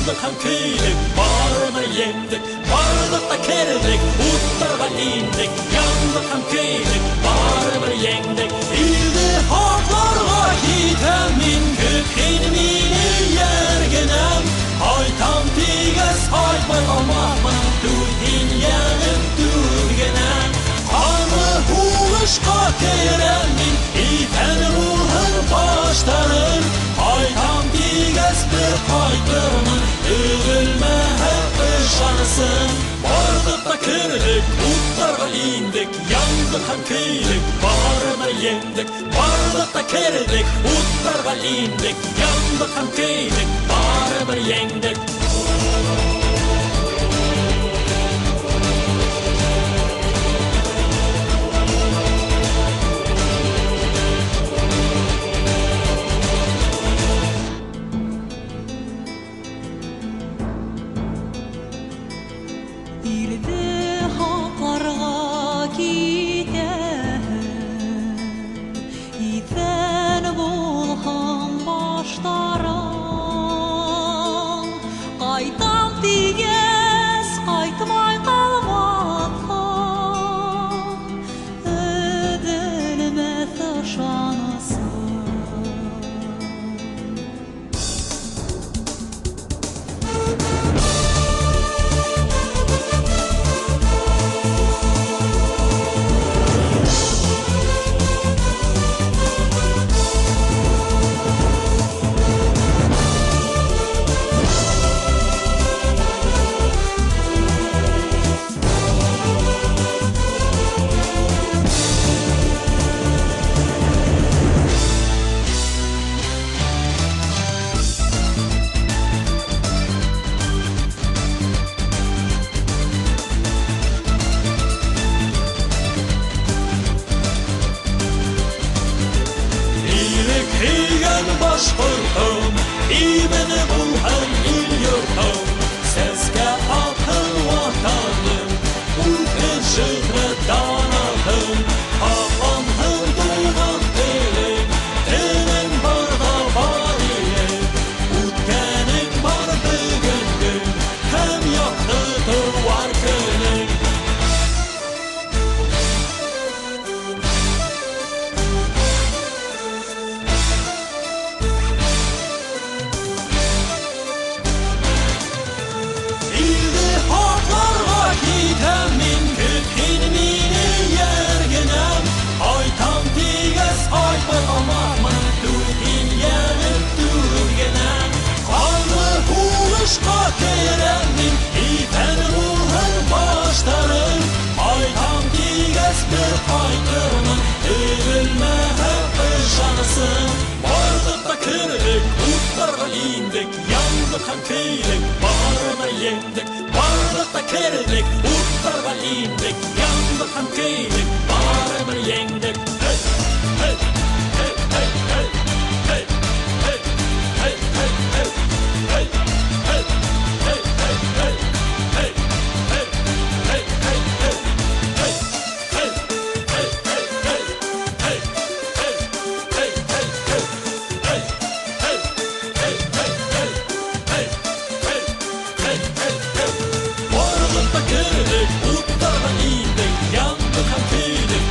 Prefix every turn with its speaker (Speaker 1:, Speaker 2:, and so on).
Speaker 1: yandık hem kıydık, bağrıma yendik, vardık da kerdik, utlarga indik, yandık hem kıydık, bağrıma yendik. İldi haklarga gitemin, kökünmini yerginem, haytam tiges haytmay olmakman, tuhin yanıp durgenem. Kanı huvuşka keremin, iten ruhun baştarın, haytam tiges bir haytırmın, üzülme hep ışanısın. Vardık da kırdık, utlarga indik, yandık hem kıydık, bağrıma yendik. Vardık da kırdık, utlarga indik, yandık hem kıydık, bağrıma yendik.
Speaker 2: İldi haklarga giten, iten bulhan baştaran, qaytam tiges qaytmay kalmaktan, ödülmez ışanısın.
Speaker 1: Higen başvurdum, imeni bul hem il yurtum. Seske akıl vatanım, ülke şıhrı danatım. Havan hım duman dilim, dilim barda var ilim. Utkenim var bugün, hem yaktı duvar kölüm. İldi haklarga gitemin, kökünmini yerginem, haytam tiges haytmay olmakman, tuhin yanıp durgenem. Kanı huvuşka keremin, iten ruhun baştarın, haytam tiges bir haytırmın, üzülme hep ışanısın. Vardık da kırdık, utlarga indik, yandık hem kıydık, bağrıma yendik. Vardık da kırdık, utlarga indik, yandık hem kıydık, bağrıma yendik. Hey, hey, hey, hey, hey, hey, hey, hey, hey, hey, hey, hey, hey, hey, hey, hey, hey, hey, hey, hey, vardık da kırdık, utlarga indik, yandık hem kıydık,